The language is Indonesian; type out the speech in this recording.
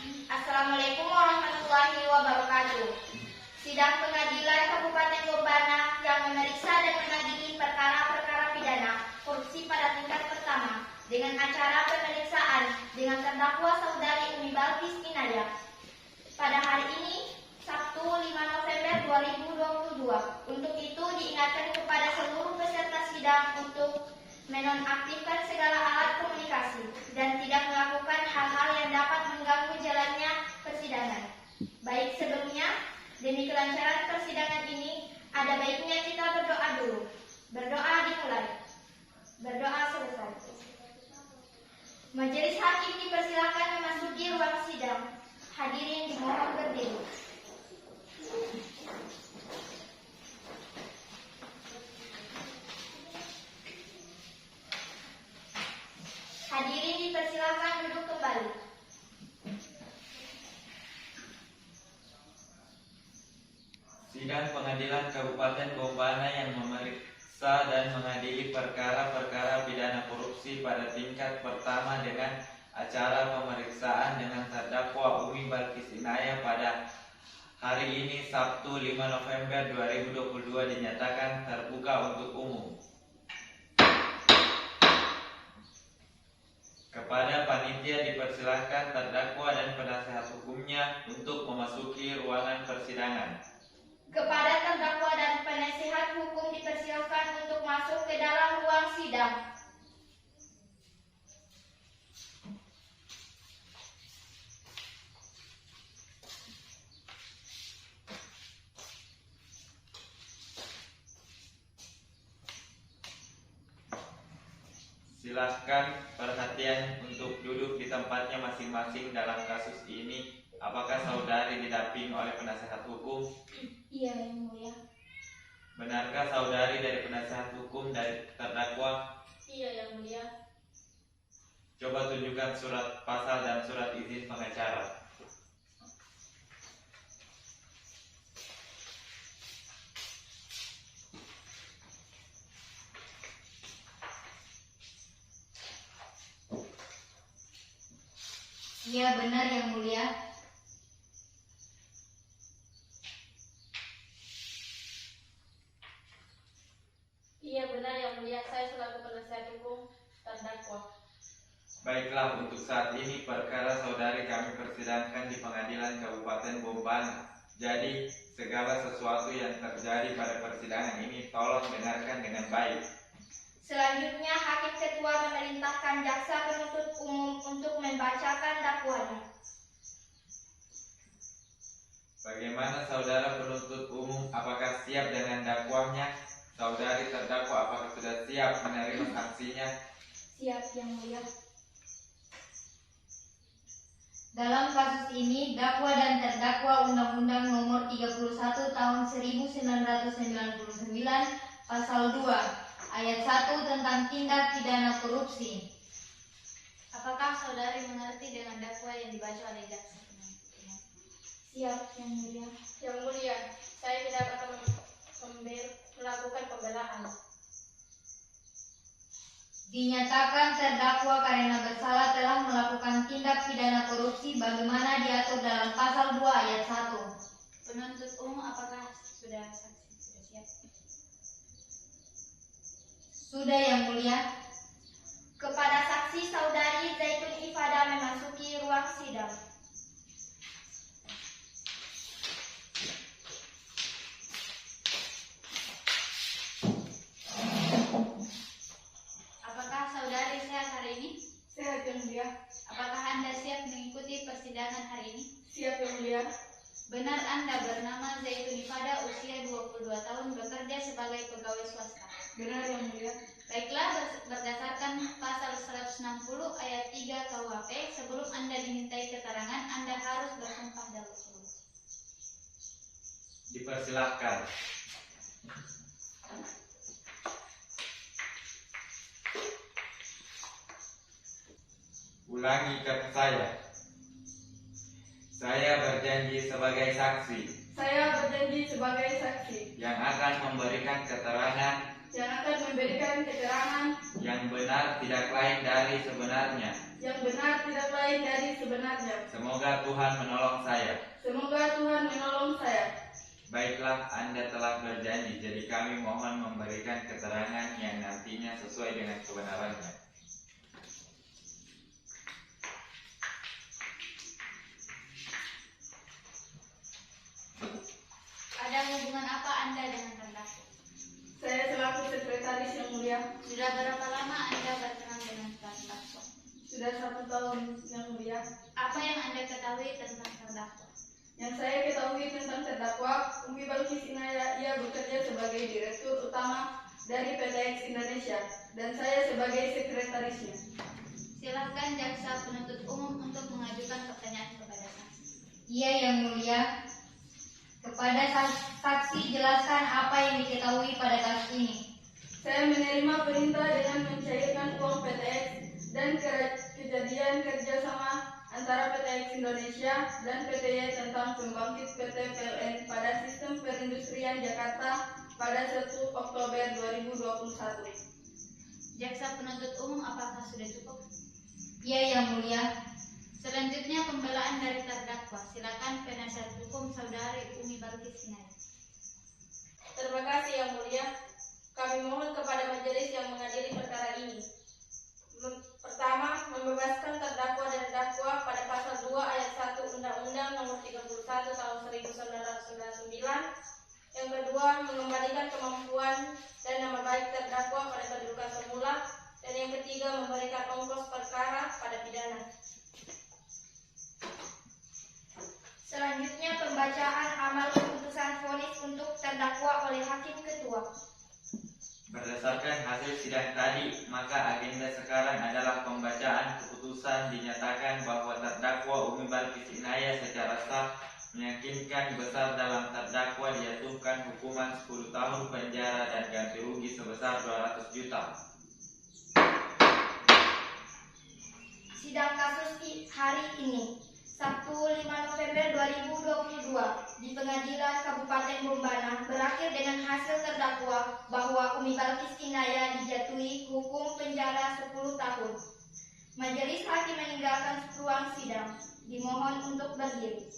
Assalamualaikum warahmatullahi wabarakatuh. Sidang Pengadilan Kabupaten Bombana yang memeriksa dan mengadili perkara-perkara pidana korupsi pada tingkat pertama dengan acara pemeriksaan dengan terdakwa saudari Umi Balkis Inayah pada hari ini Sabtu 5 November 2022. Untuk itu diingatkan kepada seluruh peserta sidang untuk menonaktifkan segala alat komunikasi dan tidak melakukan hal-hal yang dapat mengganggu jalannya persidangan. Baik sebelumnya, demi kelancaran persidangan ini, ada baiknya kita berdoa dulu. Berdoa dimulai. Berdoa selesai. Majelis hakim dipersilakan memasuki ruang sidang. Hadirin dimohon berdiri. Hadirin dipersilakan duduk kembali. Sidang Pengadilan Kabupaten Bombana yang memeriksa dan mengadili perkara-perkara pidana korupsi pada tingkat pertama dengan acara pemeriksaan dengan terdakwa Umi Balkis Inayah pada hari ini Sabtu 5 November 2022 dinyatakan terbuka untuk umum. Kepada panitia dipersilahkan terdakwa dan penasehat hukumnya untuk memasuki ruangan persidangan. Kepada terdakwa dan penasehat hukum dipersilakan untuk masuk ke dalam ruang sidang. Silahkan perhatian untuk duduk di tempatnya masing-masing dalam kasus ini. Apakah saudari didampingi oleh penasehat hukum? Iya, Yang Mulia. Benarkah saudari dari penasehat hukum dari terdakwa? Iya, Yang Mulia. Coba tunjukkan surat pasal dan surat izin pengacara. Iya, benar Yang Mulia. Iya, benar Yang Mulia. Saya selaku penasehat hukum terdakwa. Baiklah, untuk saat ini perkara saudari kami persidangkan di Pengadilan Kabupaten Bombana. Jadi, segala sesuatu yang terjadi pada persidangan ini tolong dengarkan dengan baik. Selanjutnya, Hakim Ketua memerintahkan jaksa penuntut umum untuk membacakan dakwaannya. Bagaimana saudara penuntut umum, apakah siap dengan dakwahnya? Saudari terdakwa, apakah sudah siap menerima sanksinya? Siap, Yang Mulia. Dalam kasus ini, dakwa dan terdakwa Undang-Undang Nomor 31 Tahun 1999 Pasal 2 Ayat 1 tentang tindak pidana korupsi. Apakah saudari mengerti dengan dakwa yang dibaca oleh jaksa? Siap, Yang Mulia. Yang Mulia, saya tidak akan melakukan pembelaan. Dinyatakan terdakwa karena bersalah telah melakukan tindak pidana korupsi bagaimana diatur dalam Pasal 2 Ayat 1. Penuntut umum, apakah sudah siap? Sudah, Yang Mulia. Kepada saksi saudari Zaitun Ifada memasuki ruang sidang. Apakah saudari sehat hari ini? Sehat, Yang Mulia. Apakah Anda siap mengikuti persidangan hari ini? Siap, Yang Mulia. Benar Anda bernama Zaitun Ifada, usia 22 tahun, bekerja sebagai pegawai swasta? Benar, Yang Mulia. Baiklah, berdasarkan pasal 160 ayat 3 KUHP, sebelum Anda dimintai keterangan, Anda harus bersumpah dahulu. Dipersilahkan. Ulangi kata saya. Saya berjanji sebagai saksi Saya berjanji sebagai saksi yang akan memberikan keterangan yang akan memberikan keterangan yang benar tidak lain dari sebenarnya yang benar tidak lain dari sebenarnya. Semoga Tuhan menolong saya. Semoga Tuhan menolong saya. Baiklah, Anda telah berjanji, jadi kami mohon memberikan keterangan yang nantinya sesuai dengan kebenarannya. Ada hubungan apa Anda dengan terdakwa? Saya selaku sekretaris yang mulia, Sudah berapa lama Anda berkenan dengan terdakwa? sudah 1 tahun yang mulia. Apa yang Anda ketahui tentang terdakwa? Yang saya ketahui tentang terdakwa, Umi Balkis Inaya, ia bekerja sebagai Direktur Utama dari PT X Indonesia, dan saya sebagai sekretarisnya. Silakan jaksa penuntut umum untuk mengajukan pertanyaan kepada saksi. Iya yang mulia. Kepada saksi jelaskan apa yang diketahui pada kasus ini. Saya menerima perintah dengan mencairkan uang PTX dan kejadian kerjasama antara PTX Indonesia dan PTY tentang pembangkit PT PLN pada sistem perindustrian Jakarta pada 1 Oktober 2021. Jaksa penuntut umum apakah sudah cukup? Iya yang mulia. Selanjutnya pembelaan dari terdakwa. Silakan penasihat hukum Saudari Umi Balkis Inaya. Terima kasih yang mulia. Kami mohon kepada majelis yang mengadili perkara ini. Pertama, membebaskan terdakwa dari dakwa pada pasal 2 ayat 1 Undang-Undang Nomor 31 Tahun 1999. Yang kedua, mengembalikan kemampuan dan nama baik terdakwa pada kedudukan semula. Dan yang ketiga, memberikan ongkos perkara pada pidana. Selanjutnya pembacaan amal keputusan vonis untuk terdakwa oleh Hakim Ketua. Berdasarkan hasil sidang tadi, maka agenda sekarang adalah pembacaan keputusan. Dinyatakan bahwa terdakwa Umi Balkis Inaya secara sah meyakinkan besar dalam terdakwa dijatuhkan hukuman 10 tahun penjara dan ganti rugi sebesar 200 juta. Sidang kasus hari ini, Sabtu 5 November 2022 di Pengadilan Kabupaten Bombana berakhir dengan hasil terdakwa bahwa Umi Balkis Inaya dijatuhi hukum penjara 10 tahun. Majelis hakim meninggalkan ruang sidang. Dimohon untuk berdiri.